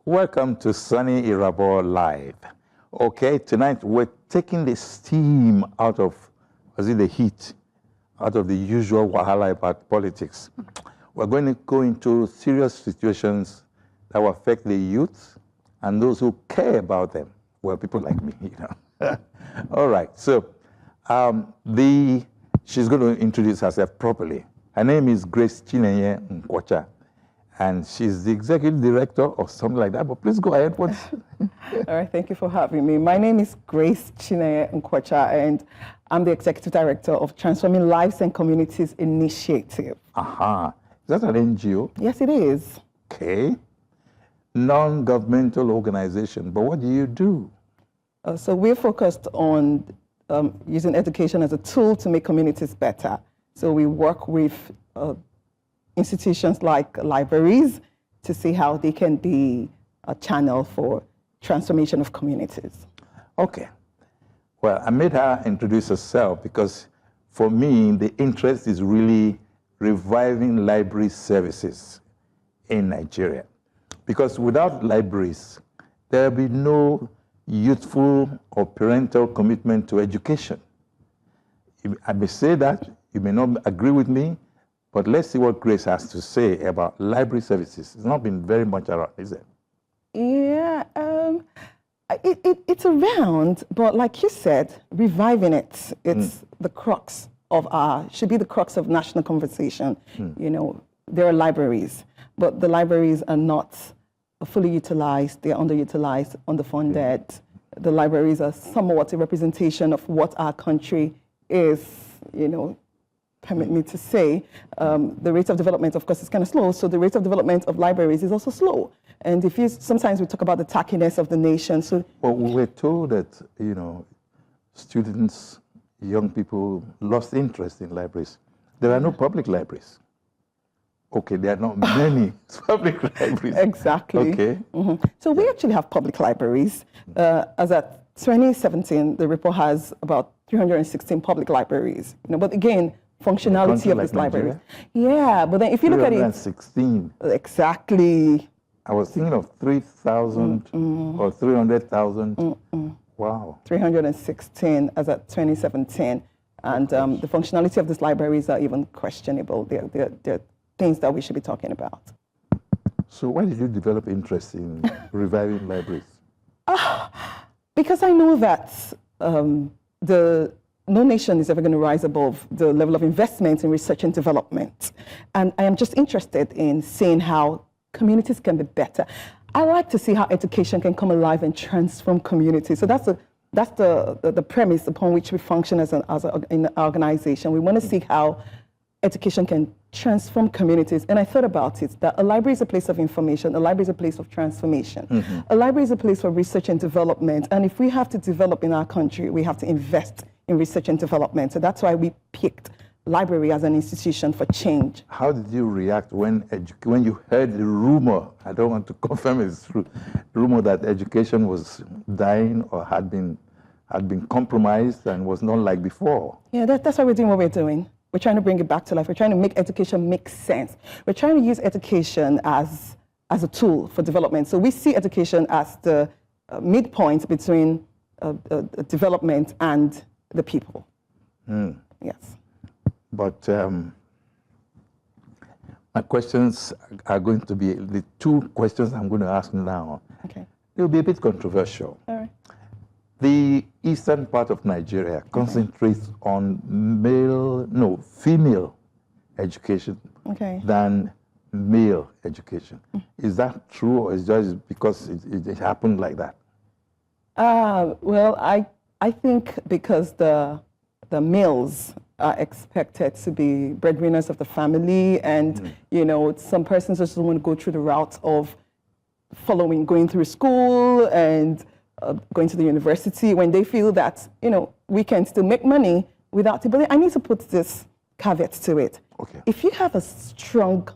Welcome to Soni Irabor Live. Okay, tonight we're taking the steam out of, the heat, out of the usual wahala about politics. We're going to go into serious situations that will affect the youth and those who care about them. Well, people like me, All right, so she's going to introduce herself properly. Her name is Grace Nkwocha, and she's the executive director or something like that, but please go ahead. All right, thank you for having me. My name is Grace Nkwocha, and I'm the executive director of Transforming Lives and Communities Initiative. Aha. Is that an NGO? Yes, it is. Okay. Non-governmental organization, but what do you do? So we're focused on using education as a tool to make communities better. So we work with institutions like libraries to see how they can be a channel for transformation of communities. Okay. Well, I made her introduce herself because for me, the interest is really reviving library services in Nigeria. Because without libraries, there will be no youthful or parental commitment to education. I may say that, you may not agree with me, but let's see what Grace has to say about library services. It's not been very much around, is it? Yeah, it's around, but like you said, reviving it, it's the crux of should be the crux of national conversation. You know, there are libraries, but the libraries are not fully utilized, they're underutilized, underfunded. The libraries are somewhat a representation of what our country is, permit me to say. The rate of development, of course, is kind of slow, so the rate of development of libraries is also slow. And sometimes we talk about the tackiness of the nation. So, well, we're told that, students, young people lost interest in libraries. There are no public libraries. Okay, there are not many public libraries. Exactly. Okay. So we actually have public libraries. As at 2017, the report has about 316 public libraries. But again, functionality of this library. Yeah, but then if you look at it. 316. Exactly. I was thinking of 3,000 or 300,000. Wow. 316 as at 2017. And the functionality of these libraries are even questionable. They're things that we should be talking about. So why did you develop interest in reviving libraries? Because I know that no nation is ever going to rise above the level of investment in research and development. And I am just interested in seeing how communities can be better. I like to see how education can come alive and transform communities. So that's the premise upon which we function as an organization. We want to see how education can transform communities. And I thought about it, that a library is a place of information, a library is a place of transformation. A library is a place for research and development. And if we have to develop in our country, we have to invest in research and development. So that's why we picked library as an institution for change. How did you react when you heard the rumor, I don't want to confirm it's true, rumor that education was dying or had been compromised and was not like before? Yeah, that's why we're doing what we're doing. We're trying to bring it back to life. We're trying to make education make sense. We're trying to use education as a tool for development. So we see education as the midpoint between development and the people. Yes. But my questions are going to be, the two questions I'm going to ask now. Okay. They'll be a bit controversial. All right. The eastern part of Nigeria concentrates on female education than male education. Is that true, or is it just because it happened like that? Well, I think because the males are expected to be breadwinners of the family, and some persons just want to go through the route of going through school and going to the university when they feel that we can still make money without it. But I need to put this caveat to it. Okay. If you have a strong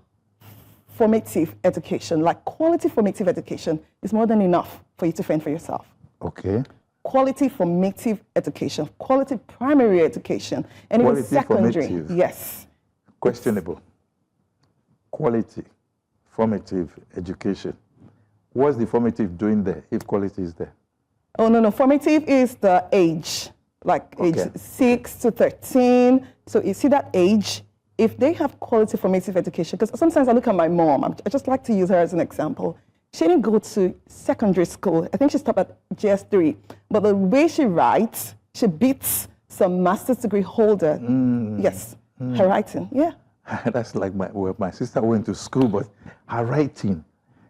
formative education, like quality formative education, is more than enough for you to fend for yourself. Okay. Quality formative education, quality primary education, and even secondary. Formative. Yes. Questionable. Quality formative education. What's the formative doing there, if quality is there? Oh, no. Formative is the age, like age 6 to 13. So you see that age, if they have quality formative education, because sometimes I look at my mom, I just like to use her as an example. She didn't go to secondary school. I think she stopped at GS3. But the way she writes, she beats some master's degree holder. Yes, her writing, yeah. That's like my sister went to school, but her writing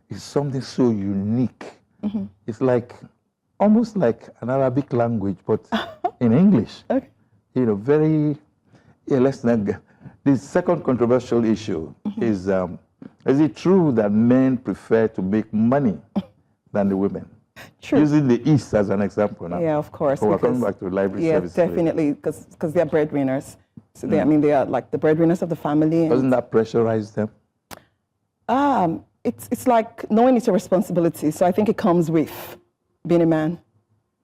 is something so unique. It's like, almost like an Arabic language, but in English. Okay. You know, very, let's not get. The second controversial issue is it true that men prefer to make money than the women? True. Using the East as an example now. Yeah, of course. So we're coming back to library services. Yeah, definitely, because they're breadwinners. So they are like the breadwinners of the family. Doesn't that pressurize them? It's like knowing it's a responsibility. So I think it comes with being a man.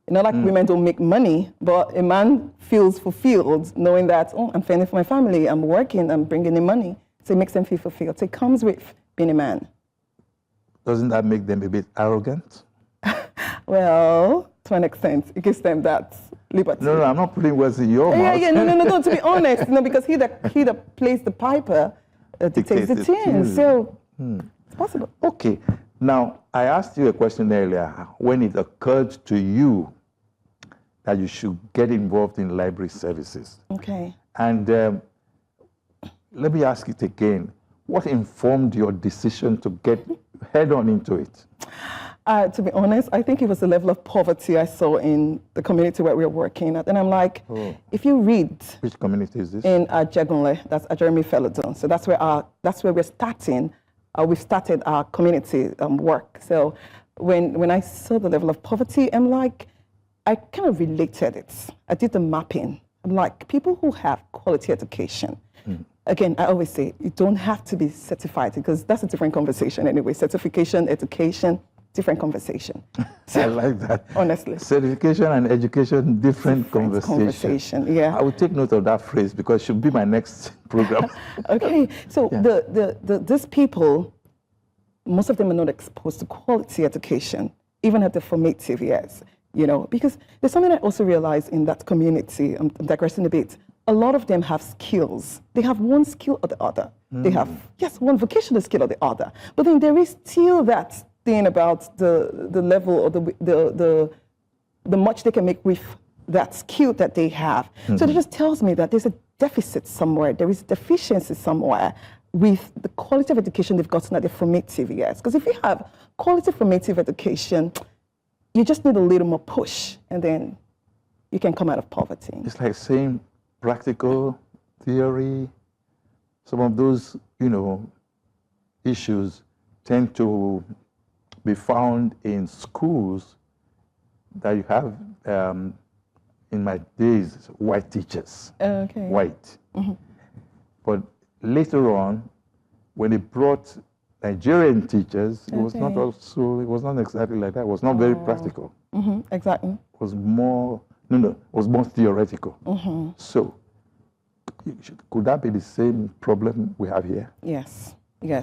You know, like women don't make money, but a man feels fulfilled knowing that, oh, I'm fending for my family, I'm working, I'm bringing in money. So it makes them feel fulfilled. So it comes with being a man. Doesn't that make them a bit arrogant? Well, to an extent, it gives them that liberty. No, I'm not putting words in your mouth. No, to be honest, because he that plays the piper dictates the tune. So it's possible. Okay. Now, I asked you a question earlier when it occurred to you that you should get involved in library services. Okay. And let me ask it again. What informed your decision to get head on into it? To be honest, I think it was the level of poverty I saw in the community where we were working at. And I'm like, if you read... Which community is this? In Jegunle, that's Jeremy Felodon. So that's where we're starting. We've started our community work. So when I saw the level of poverty, I'm like, I kind of related it. I did the mapping. I'm like, people who have quality education, again, I always say, you don't have to be certified because that's a different conversation anyway. Certification, education, different conversation. So, I like that. Honestly. Certification and education, different conversation. Yeah. I will take note of that phrase because it should be my next program. Okay. So these people, most of them are not exposed to quality education, even at the formative years, you know, because there's something I also realized in that community, I'm digressing a bit, a lot of them have skills. They have one skill or the other. They have, one vocational skill or the other. But then there is still that thing about the level or the much they can make with that skill that they have. So it just tells me that there's a deficit somewhere, there is deficiency somewhere with the quality of education they've gotten at their formative years. Because if you have quality formative education, you just need a little more push and then you can come out of poverty. It's like saying practical theory, some of those, issues tend to be found in schools that you have, in my days, white teachers. Okay. White. But later on, when they brought Nigerian teachers, it was not exactly like that. It was not very practical. Exactly. It was more, it was more theoretical. So, could that be the same problem we have here? Yes.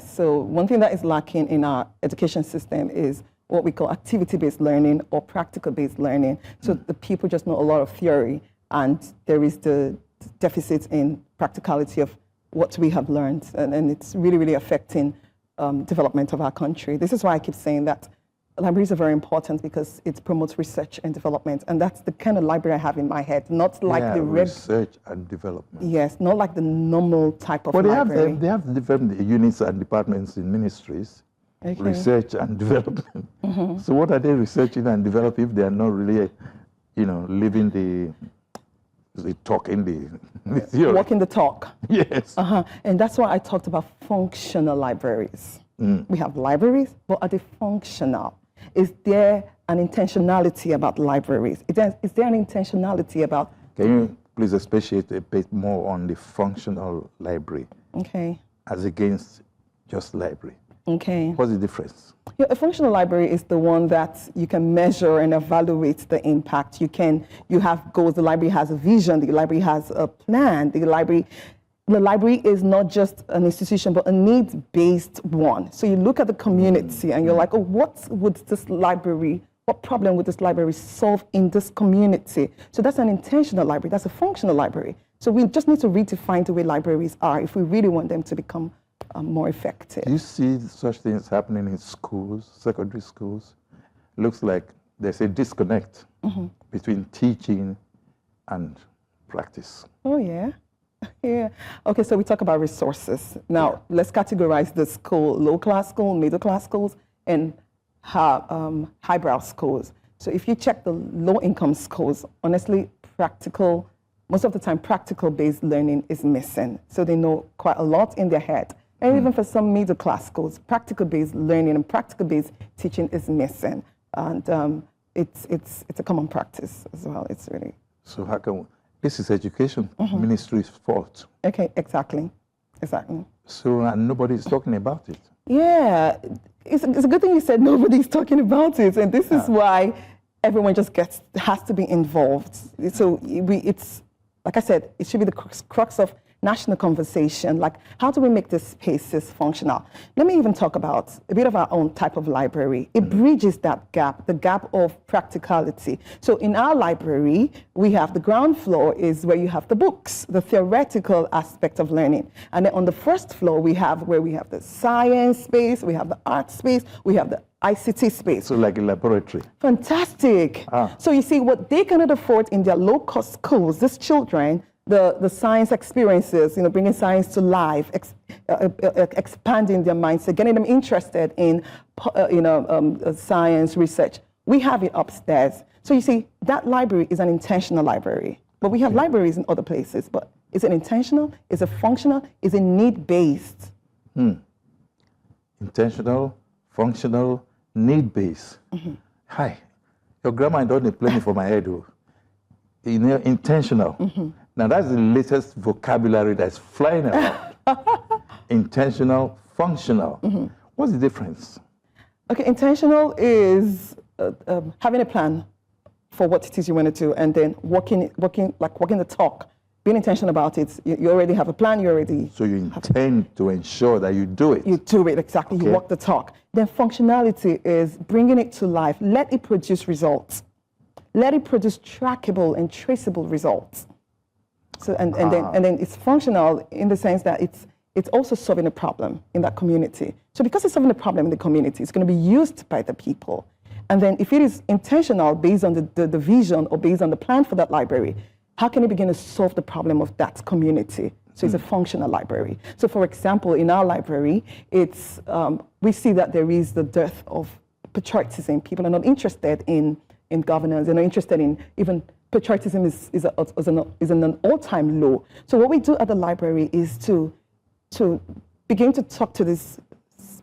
So one thing that is lacking in our education system is what we call activity-based learning or practical-based learning. So the people just know a lot of theory, and there is the deficit in practicality of what we have learned, and it's really, really affecting development of our country. This is why I keep saying that libraries are very important because it promotes research and development, and that's the kind of library I have in my head, not like the research and development. Yes, not like the normal type of library. They have different units and departments in ministries, research and development. So what are they researching and developing if they are not really, living the talking the theory? Walking the talk. Yes. And that's why I talked about functional libraries. We have libraries, but are they functional? Is there an intentionality about libraries? Is there an intentionality about... Can you please expatiate a bit more on the functional library? Okay. As against just library. Okay. What's the difference? A functional library is the one that you can measure and evaluate the impact. You have goals, the library has a vision, the library has a plan, the library the library is not just an institution, but a needs-based one. So you look at the community and you're like, oh, what problem would this library solve in this community? So that's an intentional library, that's a functional library. So we just need to redefine the way libraries are if we really want them to become more effective. Do you see such things happening in schools, secondary schools? Looks like there's a disconnect between teaching and practice. Oh, yeah. Yeah. Okay, so we talk about resources. Now, let's categorize the school, low-class school, middle-class schools, and highbrow schools. So if you check the low-income schools, honestly, most of the time, practical-based learning is missing. So they know quite a lot in their head. And even for some middle-class schools, practical-based learning and practical-based teaching is missing. And it's a common practice as well. It's really... So how can... This is education ministry's fault. Okay, exactly. So nobody is talking about it. Yeah, it's a good thing you said nobody's talking about it, and this is why everyone just has to be involved. So it's like I said, it should be the crux of national conversation. Like, how do we make these spaces functional? Let me even talk about a bit of our own type of library. It bridges that gap, the gap of practicality. So in our library, we have the ground floor is where you have the books, the theoretical aspect of learning. And then on the first floor, we have the science space, we have the art space, we have the ICT space. So like a laboratory. Fantastic. So you see, what they cannot afford in their low-cost schools, these children, the science experiences, bringing science to life, expanding their mindset, getting them interested in, science research. We have it upstairs. So you see, that library is an intentional library. But we have libraries in other places. But is it intentional? Is it functional? Is it need-based? Intentional, functional, need-based. Hi, your grandma don't play me for my head, though. Intentional. Now that's the latest vocabulary that's flying around. Intentional, functional. What's the difference? Okay, intentional is having a plan for what it is you want to do, and then walking the talk. Being intentional about it. You already have a plan. So you intend to ensure that you do it. You do it, exactly. Okay. You walk the talk. Then functionality is bringing it to life. Let it produce results. Let it produce trackable and traceable results. So and then it's functional in the sense that it's also solving a problem in that community. So because it's solving a problem in the community, it's going to be used by the people. And then if it is intentional based on the vision or based on the plan for that library, how can it begin to solve the problem of that community? So it's a functional library. So for example, in our library, it's we see that there is the dearth of patriotism. People are not interested in governance. They're not interested in even patriotism is an all-time low. So what we do at the library is to begin to talk to these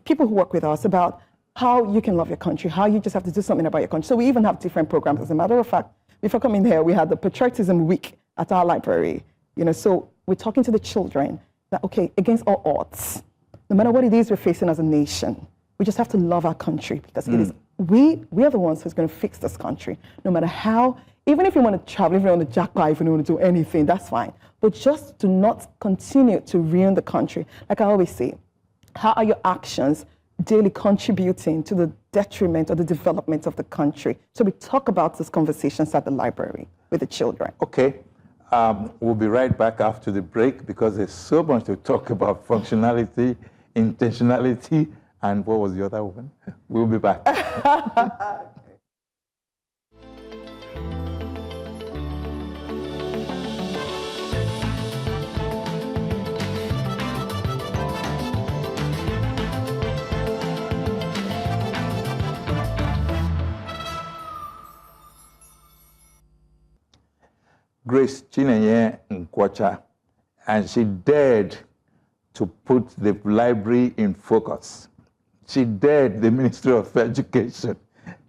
people who work with us about how you can love your country, how you just have to do something about your country. So we even have different programs. As a matter of fact, before coming here, we had the Patriotism Week at our library. So we're talking to the children that, okay, against all odds, no matter what it is we're facing as a nation, we just have to love our country because it is we are the ones who's going to fix this country, no matter how. Even if you want to travel, if you want to jackpot, if you want to do anything, that's fine. But just do not continue to ruin the country. Like I always say, how are your actions daily contributing to the detriment or the development of the country? So we talk about these conversations at the library with the children. Okay. We'll be right back after the break because there's so much to talk about: functionality, intentionality, and what was the other one? We'll be back. Grace Chinenye Nkwocha, and she dared to put the library in focus. She dared the Ministry of Education.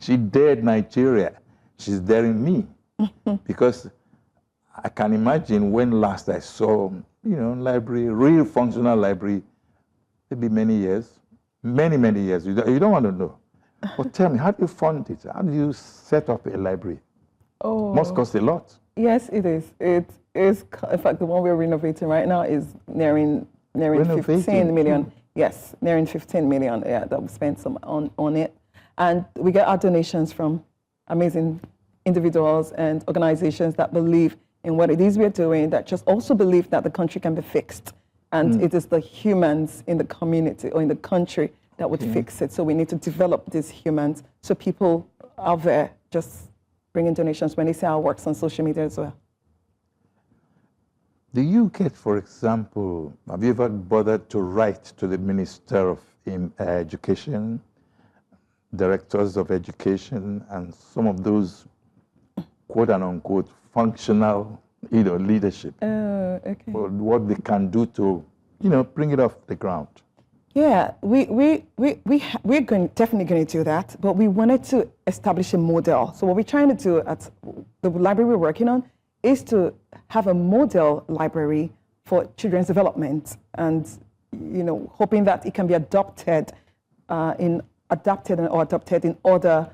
She dared Nigeria. She's daring me because I can imagine when last I saw, library, real functional library, maybe many years, many years. You don't want to know. But tell me, how do you fund it? How do you set up a library? Oh, Must cost a lot. Yes, it is. is, in fact, the one we're renovating right now is nearing Renovating? 15 million. Yes, nearing 15 million. Yeah, that we spent some on it. And we get our donations from amazing individuals and organizations that believe in what it is we're doing, that just also believe that the country can be fixed. And it is the humans in the community or in the country that would fix it. So we need to develop these humans so people out there just bring in donations when they see our works on social media as well. Do you get, for example, have you ever bothered to write to the Minister of Education, directors of education, and some of those quote and unquote functional, leadership? Okay. Or what they can do to, bring it off the ground? Yeah, we're definitely going to do that, but we wanted to establish a model. So what we're trying to do at the library we're working on is to have a model library for children's development, and hoping that it can be adopted in other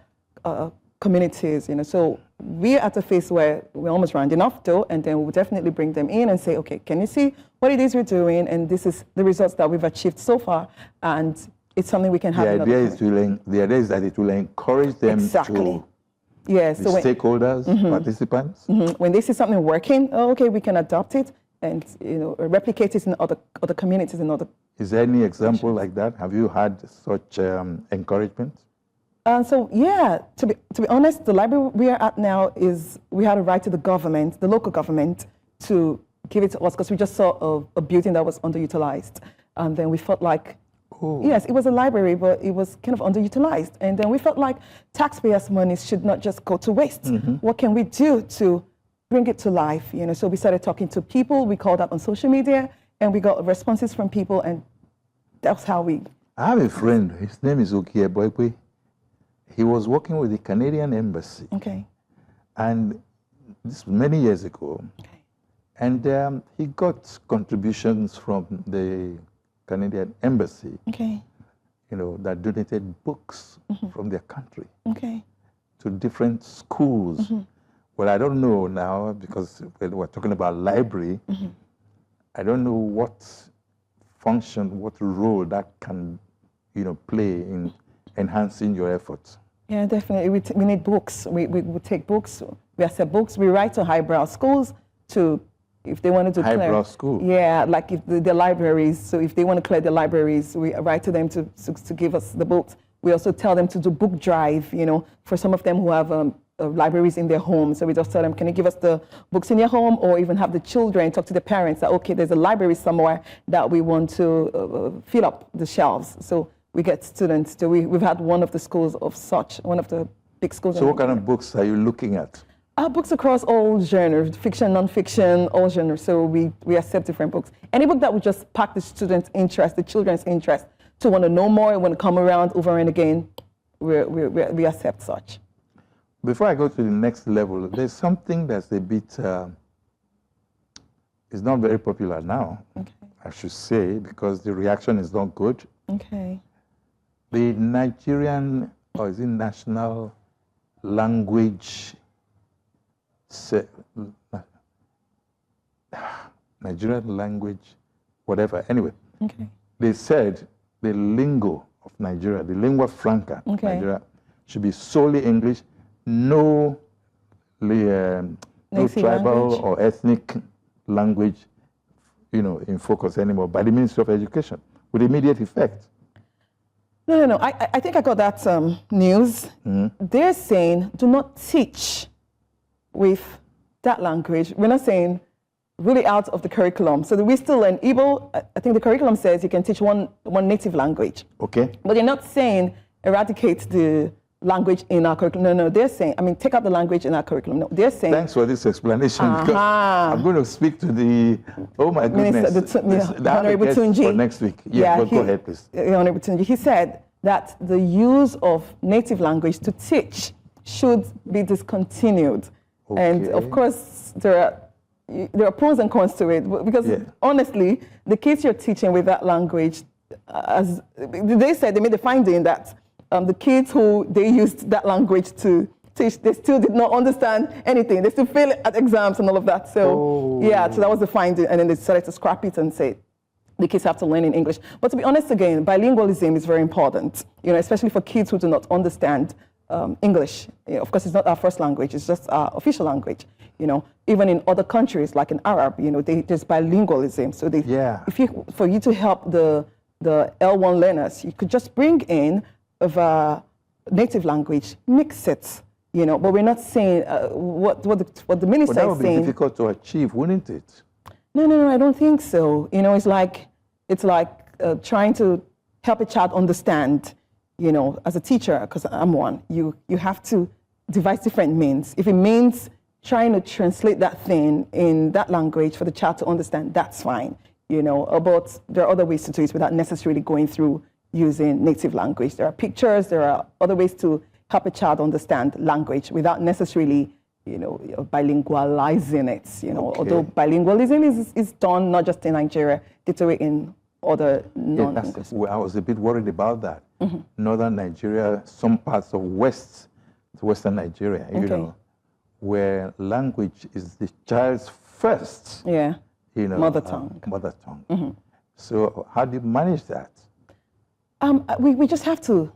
communities. So we're at a phase where we're almost rounding off though, and then we'll definitely bring them in and say, okay, can you see what it is we're doing? And this is the results that we've achieved so far, and it's something we can have. The idea is that it will encourage them to. Yes, so stakeholders, participants. When they see something working, okay, we can adopt it and replicate it in other communities and other. Is there any example like that? Have you had such encouragement? So yeah, to be honest, the library we are at now we had a right to the government, the local government, to give it to us because we just saw a building that was underutilized, and then we felt like. Yes, it was a library, but it was kind of underutilized. And then we felt like taxpayers' money should not just go to waste. What can we do to bring it to life? So we started talking to people. We called out on social media, and we got responses from people, and that's how we. I have a friend. His name is Nkwocha. He was working with the Canadian Embassy. Okay. And this was many years ago. Okay. And he got contributions from the Canadian Embassy, okay, that donated books from their country, okay, to different schools. Well, I don't know now because we're talking about library. I don't know what function, what role that can, play in enhancing your efforts. Yeah, definitely. We need books. We take books. We accept books. We write to highbrow schools to. If they wanted to highbrow school. Yeah, like if the libraries. So if they want to clear the libraries, we write to them to give us the books. We also tell them to do book drive, for some of them who have libraries in their home. So we just tell them, can you give us the books in your home, or even have the children talk to the parents that, okay, there's a library somewhere that we want to fill up the shelves. So we get students. We've had one of the schools of such, one of the big schools. So what kind of books are you looking at? Books across all genres, fiction, non-fiction, all genres. So we accept different books. Any book that would just spark the students' interest, the children's interest, to want to know more, want to come around over and again, we accept such. Before I go to the next level, there's something that's a bit, it's not very popular now, okay, I should say, because the reaction is not good. Okay. The Nigerian, or is it national language, Nigerian language, whatever. Anyway, okay, they said the lingo of Nigeria, the lingua franca of Nigeria, should be solely English, no tribal or ethnic language, in focus anymore by the Ministry of Education with immediate effect. No. I think I got that news. They're saying do not teach with that language. We're not saying really out of the curriculum. So we still learn Igbo. I think the curriculum says you can teach one native language. Okay. But they're not saying eradicate the language in our curriculum. No, they're saying, take out the language in our curriculum. No, they're saying. Thanks for this explanation. Because I'm going to speak to the, oh my goodness, the Honorable Tunji. For next week. Yeah, go ahead, please. Honorable Tunji, he said that the use of native language to teach should be discontinued. Okay. And of course, there are pros and cons to it, because honestly, the kids you're teaching with that language, they said, they made the finding that the kids who they used that language to teach, they still did not understand anything. They still fail at exams and all of that. So yeah, so that was the finding. And then they decided to scrap it and say, the kids have to learn in English. But to be honest, again, bilingualism is very important, especially for kids who do not understand English. Of course, it's not our first language, it's just our official language. Even in other countries, like in Arab, there's bilingualism. So for you to help the L1 learners, you could just bring in a native language, mix it, but we're not saying what the minister is saying. That would be difficult to achieve, wouldn't it? No, I don't think so. It's like trying to help a child understand, as a teacher, because I'm one, you have to devise different means. If it means trying to translate that thing in that language for the child to understand, that's fine, but there are other ways to do it without necessarily going through using native language. There are pictures, there are other ways to help a child understand language without necessarily bilingualizing it, Okay. although bilingualism is done not just in Nigeria, it's in other non-English. I was a bit worried about that. Northern Nigeria, some parts of Western Nigeria, where language is the child's first, mother tongue. Mother tongue. So how do you manage that? We just have to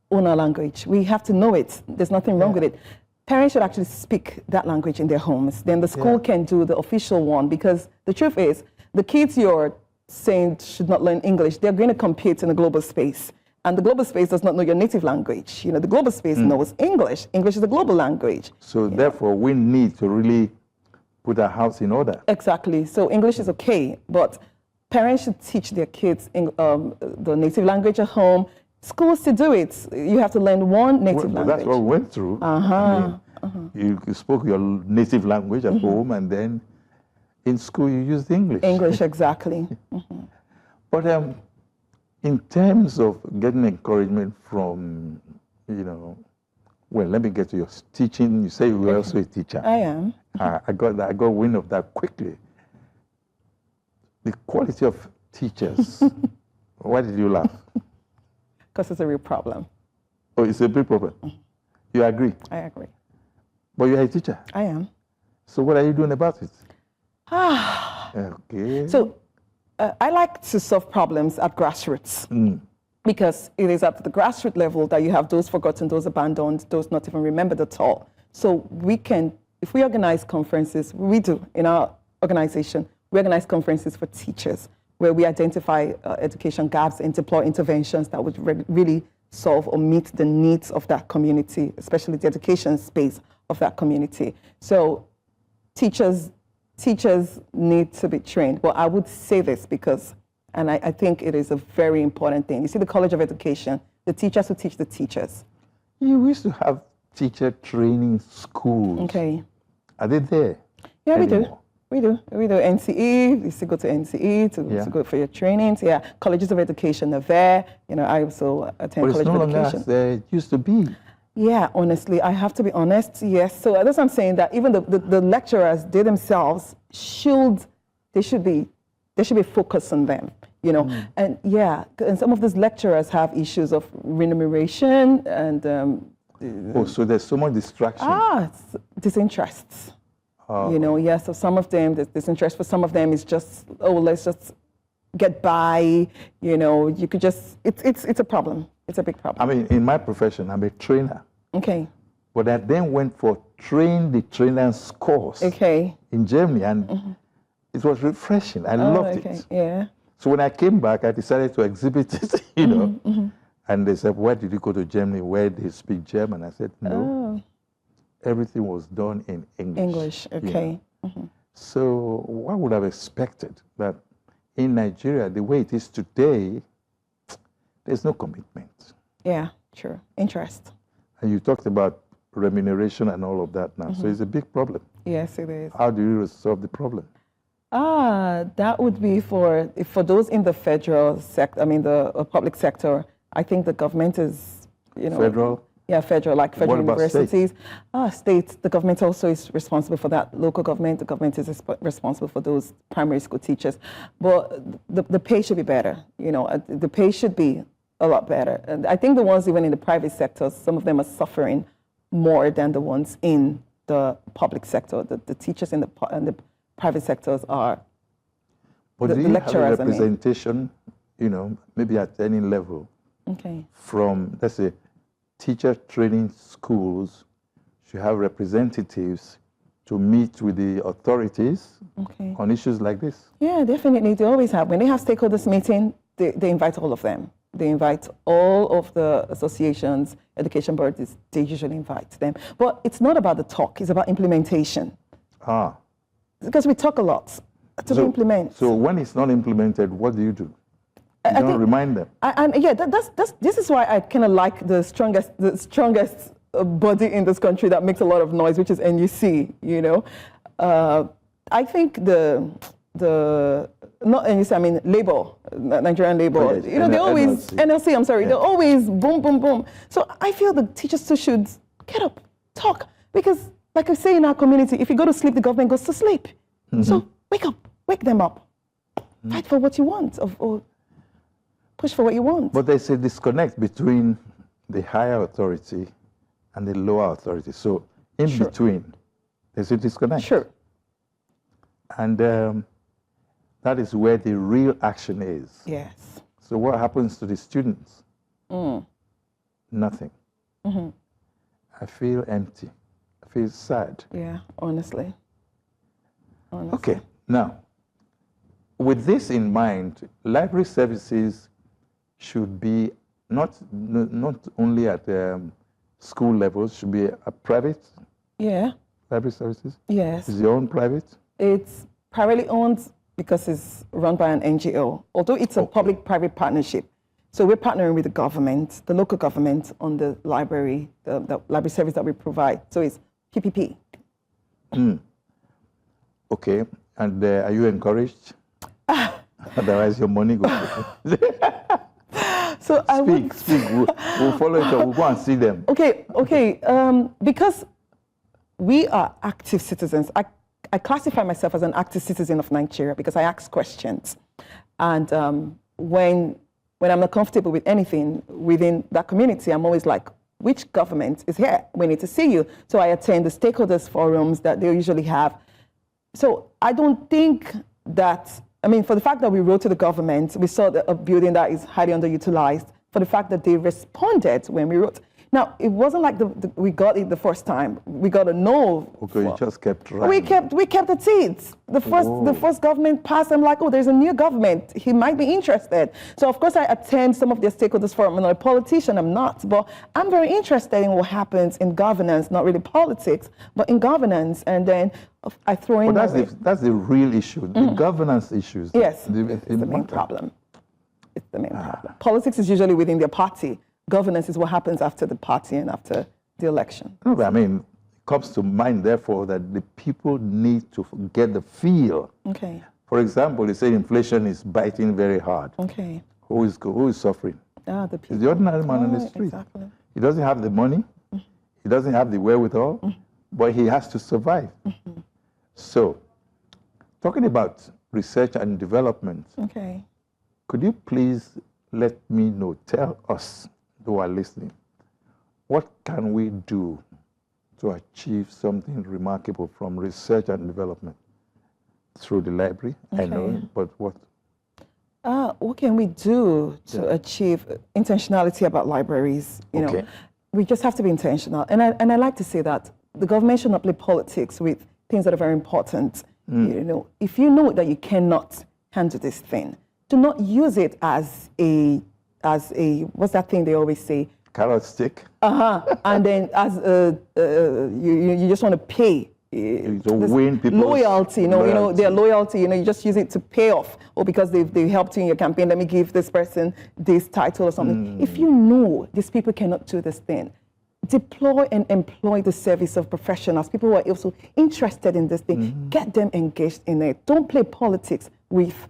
own our language. We have to know it. There's nothing wrong with it. Parents should actually speak that language in their homes. Then the school can do the official one, because the truth is, the kids you're saying should not learn English, they're going to compete in a global space. And the global space does not know your native language. The global space knows English. English is a global language. So therefore, we need to really put our house in order. Exactly. So English is okay, but parents should teach their kids the native language at home. Schools to do it, you have to learn one native language. That's what we went through. You spoke your native language at home, and then in school you used English. English, exactly. But in terms of getting encouragement from, well, let me get to your teaching. You say you were also a teacher. I am. I got wind of that quickly. The quality of teachers. Why did you laugh? Because it's a real problem. Oh, it's a big problem. You agree? I agree. But you're a teacher. I am. So what are you doing about it? Okay. So I like to solve problems at grassroots, because it is at the grassroots level that you have those forgotten, those abandoned, those not even remembered at all. So we can, if we organize conferences, we do in our organization, we organize conferences for teachers, where we identify education gaps and deploy interventions that would really solve or meet the needs of that community, especially the education space of that community. So teachers need to be trained. Well, I would say this because, and I think it is a very important thing. You see the College of Education, the teachers who teach the teachers. You used to have teacher training schools. Okay. Are they there? Yeah, anymore? We do. NCE, you used to go to NCE to go for your trainings. Yeah, colleges of education are there. I also attend college of education. But it's no longer as it used to be. Yeah, honestly, I have to be honest, yes. So that's what I'm saying, that even the lecturers, they themselves should be focused on them, And and some of these lecturers have issues of remuneration and... so there's so much distraction. Disinterest. So some of them, there's disinterest. For some of them, it's just, let's just get by. You could just, it's a problem. It's a big problem. I mean, in my profession, I'm a trainer. Okay. But I then went for train the trainers course. Okay. In Germany, and it was refreshing. I loved it. Yeah. So when I came back, I decided to exhibit it, And they said, where did you go to Germany? Where they speak German? I said, no. Everything was done in English. English, okay. So one would have expected that in Nigeria, the way it is today, there's no commitment. Yeah, true. Interest. And you talked about remuneration and all of that now. So it's a big problem. Yes, it is. How do you solve the problem? That would be for those in the federal sector, the public sector. I think the government is, Federal? Yeah, federal, like federal universities. State? The government also is responsible for that. Local government, the government is responsible for those primary school teachers. But the pay should be better. The pay should be a lot better. And I think the ones even in the private sector, some of them are suffering more than the ones in the public sector. The teachers in the private sectors are but the do you lecturers, have a representation, maybe at any level, from, let's say, teacher training schools should have representatives to meet with the authorities on issues like this? Yeah, definitely. They always have. When they have stakeholders meeting, they invite all of them. They invite all of the associations, education boards, they usually invite them. But it's not about the talk, it's about implementation. Because we talk a lot to implement. So when it's not implemented, what do? You don't remind them? This is why I kind of like the strongest body in this country that makes a lot of noise, which is NUC, I think not NUC, I mean Labour, Nigerian Labour, they always, NLC, I'm sorry, they're always boom, boom, boom. So I feel the teachers too should get up, talk, because like I say in our community, if you go to sleep, the government goes to sleep. So wake up, wake them up, fight for what you want, or push for what you want. But there's a disconnect between the higher authority and the lower authority. So in between, there's a disconnect. Sure. And that is where the real action is. Yes. So what happens to the students? Nothing. I feel empty. I feel sad. Yeah, honestly. Okay, now, with this in mind, library services should be not only at school levels, should be a private library services? Yes. Is your own private? It's privately owned because it's run by an NGO, although it's a public-private partnership. So we're partnering with the government, the local government, on the library, the library service that we provide. So it's PPP. Okay, and are you encouraged? Otherwise your money goes. So speak. We'll follow it up. We'll go and see them. Okay. Because we are active citizens. I classify myself as an active citizen of Nigeria because I ask questions. And when I'm not comfortable with anything within that community, I'm always like, which government is here? We need to see you. So I attend the stakeholders forums that they usually have. So I don't think that, for the fact that we wrote to the government, we saw a building that is highly underutilized, for the fact that they responded when we wrote. Now, it wasn't like we got it the first time. We got a no. Okay, you just kept trying. We kept the seats. The first government passed. I'm like, there's a new government. He might be interested. So of course I attend some of their stakeholders forum. I'm not a politician. I'm not, but I'm very interested in what happens in governance, not really politics, but in governance. And then I throw in. That's the real issue. The governance issues. Yes, it's the main problem. It's the main problem. Politics is usually within their party. Governance is what happens after the party and after the election. No, but it comes to mind, therefore, that the people need to get the feel. Okay. For example, you say inflation is biting very hard. Okay. Who is suffering? The people. It's the ordinary man on the street. Exactly. He doesn't have the money. He doesn't have the wherewithal, but he has to survive. So, talking about research and development, could you please let me know, tell us who are listening, what can we do to achieve something remarkable from research and development through the library? I know, but what? What can we do to achieve intentionality about libraries? You know, we just have to be intentional. And I like to say that the government should not play politics with things that are very important. You know, if you know that you cannot handle this thing, do not use it as a what's that thing they always say? Carrot stick. And then as you just want to pay. To win people's loyalty, their loyalty, you just use it to pay off, or because they helped you in your campaign, let me give this person this title or something. If you know these people cannot do this thing, deploy and employ the service of professionals, people who are also interested in this thing, get them engaged in it. Don't play politics with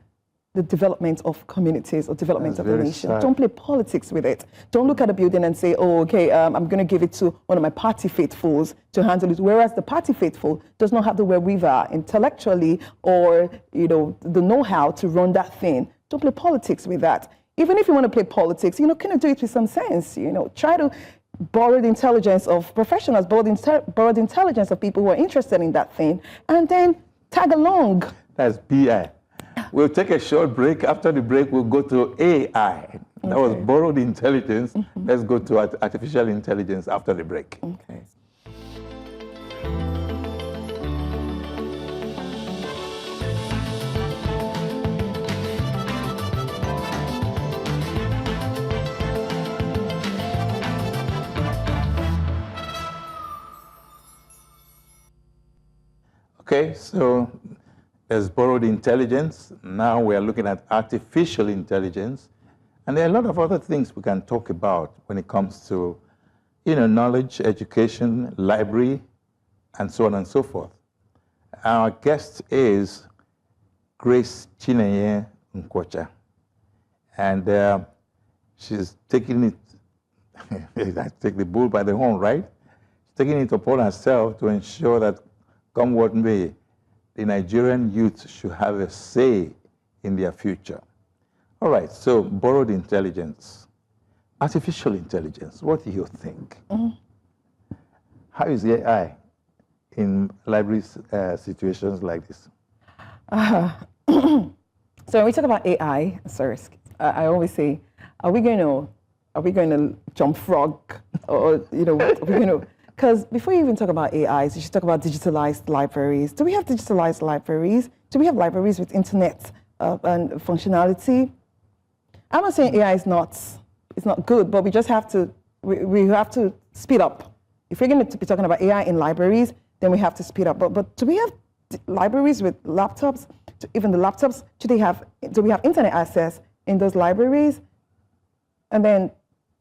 the development of communities or development of the nation. Don't play politics with it. Don't look at a building and say, I'm going to give it to one of my party faithfuls to handle it, whereas the party faithful does not have the wherewithal intellectually or the know-how to run that thing. Don't play politics with that. Even if you want to play politics, kind of do it with some sense. Try to borrowed intelligence of professionals, borrowed intelligence of people who are interested in that thing, and then tag along. That's BI. We'll take a short break. After the break, we'll go to AI. That was borrowed intelligence. Let's go to artificial intelligence after the break. Okay. Okay, so there's borrowed intelligence. Now we are looking at artificial intelligence. And there are a lot of other things we can talk about when it comes to, knowledge, education, library, and so on and so forth. Our guest is Grace Chinenye Nkwocha. And she's taking it, I take the bull by the horn, right? She's taking it upon herself to ensure that, come what may, the Nigerian youth should have a say in their future. All right, so borrowed intelligence, artificial intelligence, what do you think? How is AI in library situations like this? So when we talk about AI, sorry, I always say, are we going to jump frog, or are we going to? Because before you even talk about AIs, you should talk about digitalized libraries. Do we have digitalized libraries? Do we have libraries with internet and functionality? I'm not saying AI is not good, but we just have to we have to speed up. If we're going to be talking about AI in libraries, then we have to speed up. But do we have libraries with laptops? Even the laptops, do we have internet access in those libraries? And then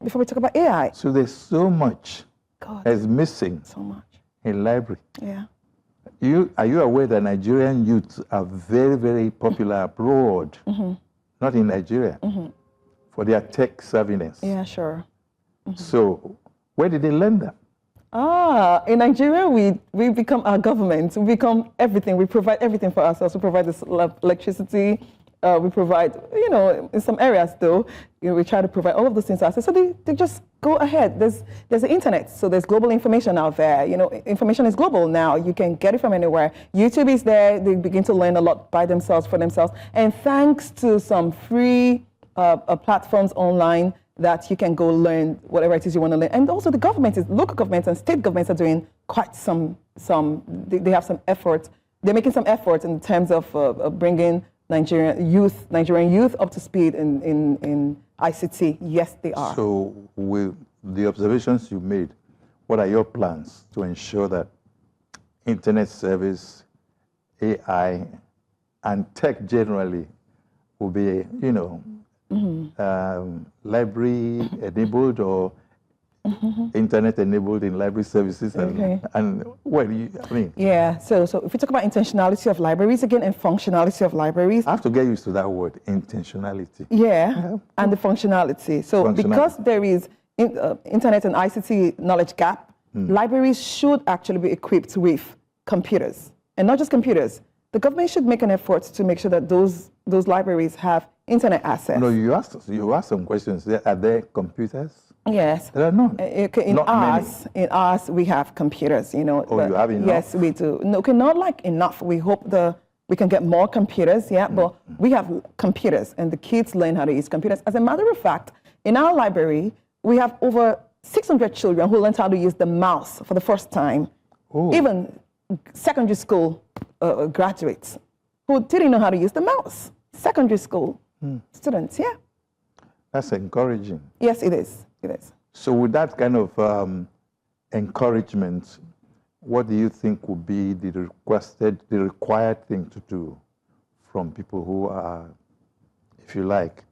before we talk about AI, so there's so much is missing so much in library. Yeah. Are you aware that Nigerian youths are very, very popular abroad, not in Nigeria, for their tech savviness? Yeah, sure. So where did they learn them? In Nigeria, we become our government. We become everything. We provide everything for ourselves. We provide this electricity. We provide, in some areas though, we try to provide all of those things to ourselves. So they just go ahead. There's the internet, so there's global information out there. Information is global now. You can get it from anywhere. YouTube is there. They begin to learn a lot by themselves, for themselves. And thanks to some free platforms online that you can go learn whatever it is you want to learn. And also the local governments and state governments are doing quite they have some efforts. They're making some efforts in terms of bringing Nigerian youth up to speed in ICT. Yes, they are. So with the observations you made, what are your plans to ensure that internet service, AI, and tech generally will be, library enabled or internet enabled in library services? And what do you, Yeah, so if we talk about intentionality of libraries again and functionality of libraries. I have to get used to that word, intentionality. Yeah, and the functionality. So because there is internet and ICT knowledge gap, libraries should actually be equipped with computers. And not just computers. The government should make an effort to make sure that those libraries have internet access. No, you asked some questions. Are there computers? Yes. There are none. In ours, we have computers, Oh, you have enough? Yes, we do. No, not like enough. We hope we can get more computers, but we have computers, and the kids learn how to use computers. As a matter of fact, in our library, we have over 600 children who learned how to use the mouse for the first time. Oh. Even secondary school graduates who didn't know how to use the mouse. Secondary school students, yeah. That's encouraging. Yes, it is. It is. So with that kind of encouragement, what do you think would be the required thing to do from people who are, if you like,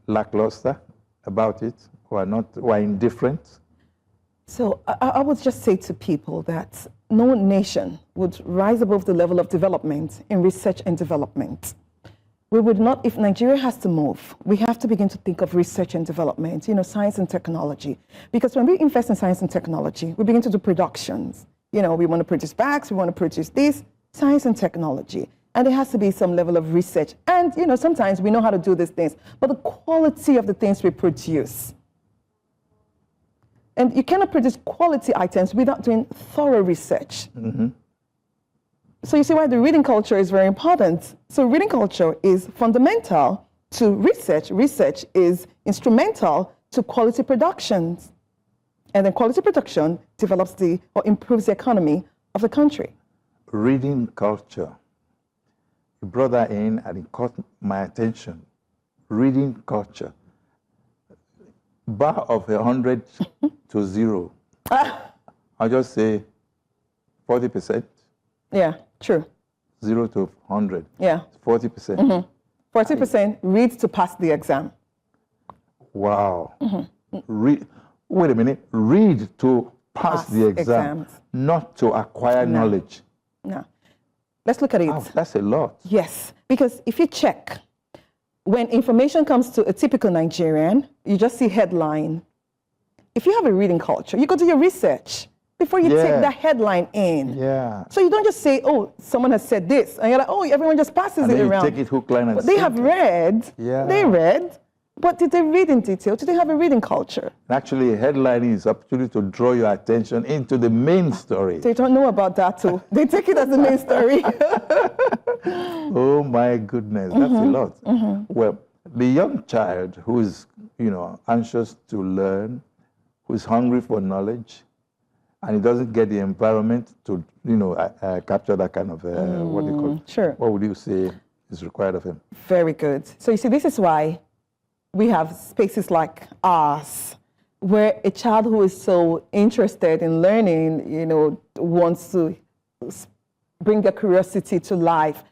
lackluster about it, who are indifferent? So I would just say to people that no nation would rise above the level of development in research and development. We would not, if Nigeria has to move, we have to begin to think of research and development, science and technology. Because when we invest in science and technology, we begin to do productions. We want to produce bags, we want to produce this, science and technology. And there has to be some level of research. And, sometimes we know how to do these things, but the quality of the things we produce And you cannot produce quality items without doing thorough research. So you see why the reading culture is very important. So reading culture is fundamental to research. Research is instrumental to quality productions. And then quality production develops or improves the economy of the country. Reading culture. You brought that in and it caught my attention. Reading culture. Bar of 100 to 0. I'll just say 40%. Yeah, true. 0 to 100. Yeah. 40%. 40% read to pass the exam. Wow. Wait a minute. Read to pass the exam, exams. not to acquire knowledge. No. Let's look at it. Wow, that's a lot. Yes, because if you check, when information comes to a typical Nigerian, you just see headline. If you have a reading culture, you go do your research before you take that headline in. Yeah. So you don't just say, oh, someone has said this, and you're like, oh, everyone just passes And it then around. you take it hook, line, and But they have read. Yeah. They read. But did they read in detail? Did they have a reading culture? Actually, headlining is opportunity to draw your attention into the main story. They don't know about that too. They take it as the main story. Oh my goodness, that's a lot. Well, the young child who is, anxious to learn, who is hungry for knowledge, and he doesn't get the environment to, capture that kind of, what do you call it? Sure. What would you say is required of him? Very good. So you see, this is why we have spaces like ours, where a child who is so interested in learning, wants to bring their curiosity to life.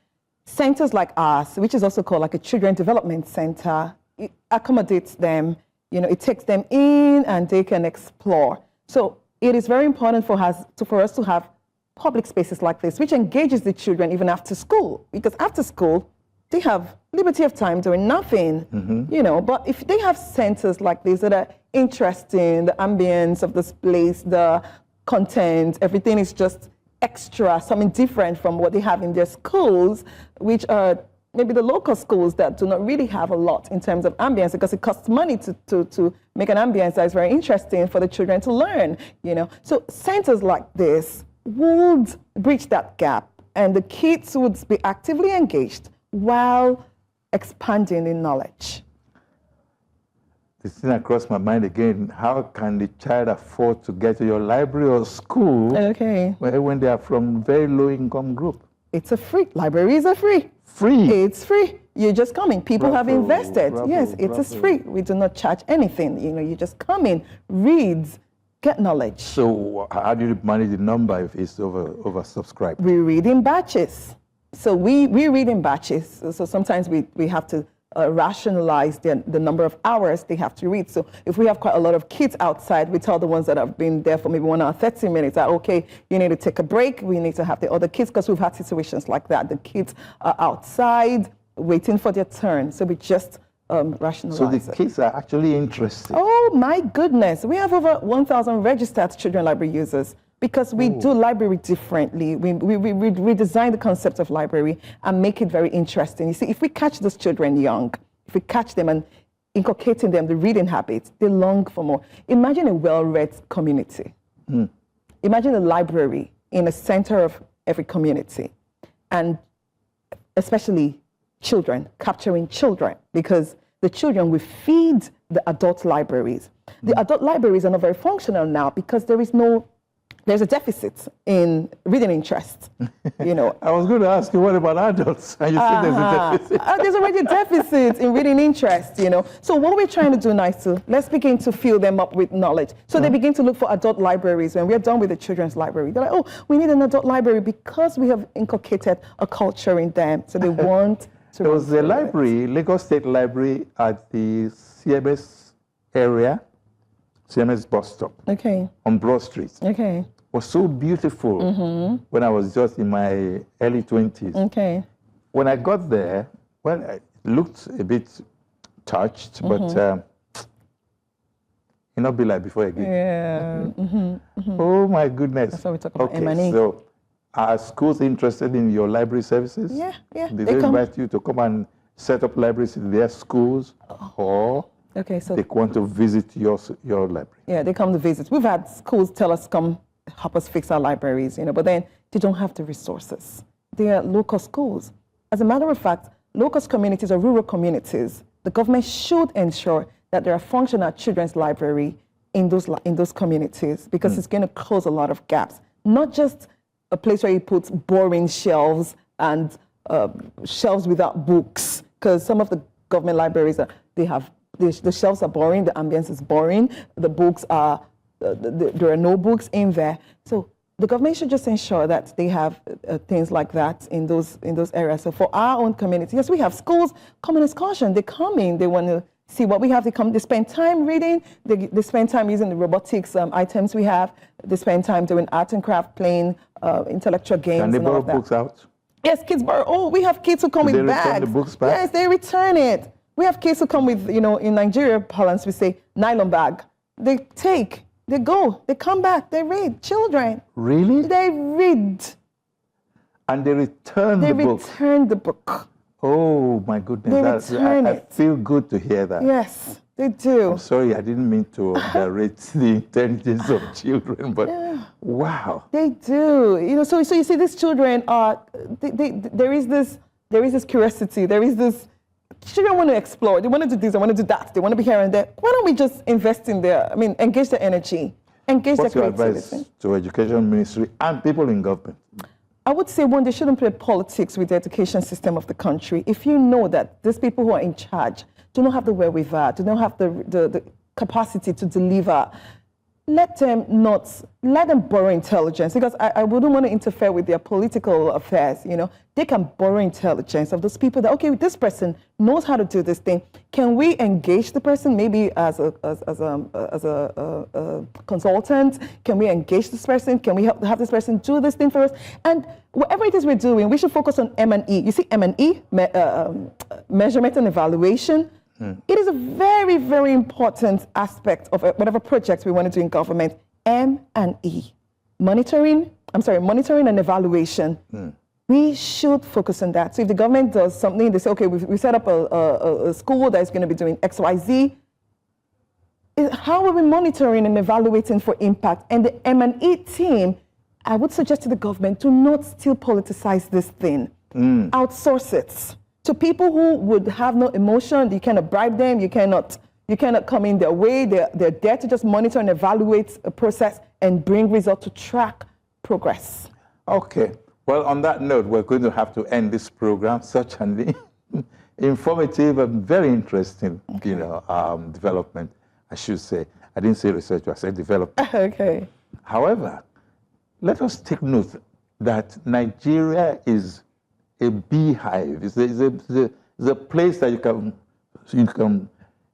Centers like ours, which is also called like a children development center, it accommodates them, it takes them in and they can explore. So it is very important for us to have public spaces like this, which engages the children even after school, because after school, they have liberty of time doing nothing, but if they have centers like this that are interesting, the ambience of this place, the content, everything is just extra, something different from what they have in their schools, which are maybe the local schools that do not really have a lot in terms of ambience, because it costs money to make an ambience that is very interesting for the children to learn, So centers like this would bridge that gap, and the kids would be actively engaged while expanding in knowledge. This thing across my mind again, how can the child afford to get to your library or school when they are from very low income group? It's a free. Libraries are free. Free? It's free. You're just coming. People have invested. Yes, it is free. We do not charge anything. You just come in, read, get knowledge. So how do you manage the number if it's oversubscribed? We read in batches. So we read in batches. So sometimes we have to rationalize the number of hours they have to read. So if we have quite a lot of kids outside, we tell the ones that have been there for maybe 1 hour, 30 minutes, that, okay, you need to take a break. We need to have the other kids, because we've had situations like that. The kids are outside waiting for their turn. So we just rationalize So the kids are actually interested. Oh, my goodness. We have over 1,000 registered children library users, because we do library differently. We redesign the concept of library and make it very interesting. You see, if we catch those children young, if we catch them and inculcating them the reading habits, they long for more. Imagine a well-read community. Imagine a library in the center of every community, and especially children, capturing children, because the children will feed the adult libraries. The adult libraries are not very functional now because there's a deficit in reading interest, I was going to ask you, what about adults? And you said there's a deficit. There's already a deficit in reading interest, So what we're trying to do now is let's begin to fill them up with knowledge. So they begin to look for adult libraries. When we're done with the children's library, they're like, oh, we need an adult library, because we have inculcated a culture in them. So they want to. There was a library, Lagos State Library, at the CMS area, CMS bus stop. Okay. On Broad Street. Okay. Was so beautiful when I was just in my early 20s. Okay. When I got there, well, it looked a bit touched, but it not be like before again. Yeah. Oh my goodness. That's what we talk about. Okay, so are schools interested in your library services? Yeah. Did they invite you to come and set up libraries in their schools? Or Okay, so they want to visit your library. yeah, they come to visit. We've had schools tell us, come help us fix our libraries, but then they don't have the resources. They are local schools. As a matter of fact, local communities or rural communities, the government should ensure that there are functional children's library in those communities, because it's going to close a lot of gaps. Not just a place where you put boring shelves and shelves without books, because some of the government libraries, the shelves are boring, the ambience is boring, the books are, there are no books in there. So the government should just ensure that they have things like that in those areas. So for our own community, yes, we have schools come on excursion. They come in, they want to see what we have. They spend time reading, they spend time using the robotics items we have, they spend time doing art and craft, playing intellectual games. Can they and all borrow of that. books out? Yes, kids borrow. Oh, we have kids who come with bags. They return the books back? Yes, they return it. We have kids who come with, in Nigeria parlance, we say nylon bag. They go, they come back, they read. Children. Really? They read. And they return the book? They return the book. Oh, my goodness. I feel good to hear that. Yes, they do. I'm sorry, I didn't mean to underrate the intelligence of children, but wow. They do. So you see, these children are, there is this curiosity, there is this, children want to explore, they want to do this, they want to do that, they want to be here and there. Why don't we just invest in engage their energy, engage their creativity? What's your advice to education ministry and people in government? I would say, one, they shouldn't play politics with the education system of the country. If you know that these people who are in charge do not have the wherewithal, do not have the capacity to deliver, let them borrow intelligence, because I wouldn't want to interfere with their political affairs. They can borrow intelligence of those people that, okay, this person knows how to do this thing. Can we engage the person maybe as a consultant? Can we engage this person? Can we have this person do this thing for us? And whatever it is we're doing, we should focus on M&E. You see, M&E, measurement and evaluation. It is a very, very important aspect of whatever projects we want to do in government. M&E, monitoring and evaluation. We should focus on that. So if the government does something, they say, okay, we set up a school that is going to be doing X, Y, Z. How are we monitoring and evaluating for impact? And the M&E team, I would suggest to the government, do not still politicize this thing. Outsource it to people who would have no emotion. You cannot bribe them. You cannot come in their way. They're there to just monitor and evaluate a process and bring results to track progress. Okay. Well, on that note, we're going to have to end this program. Such an informative and very interesting, development, I should say. I didn't say research, I said development. Okay. However, let us take note that Nigeria is a beehive. It's a place that you can,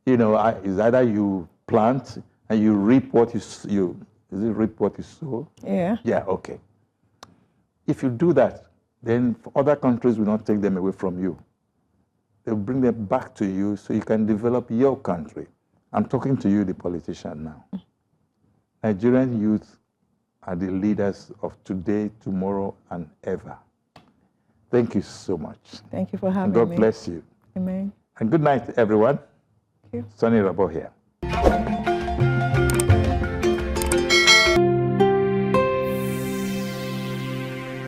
is either you plant and you reap what is it reap what you sow? Yeah. Yeah, okay. If you do that, then other countries will not take them away from you. They'll bring them back to you so you can develop your country. I'm talking to you, the politician now. Nigerian youth are the leaders of today, tomorrow, and ever. Thank you so much. Thank you for having me. God bless you. Amen. And good night, everyone. Thank you. Soni Irabor here.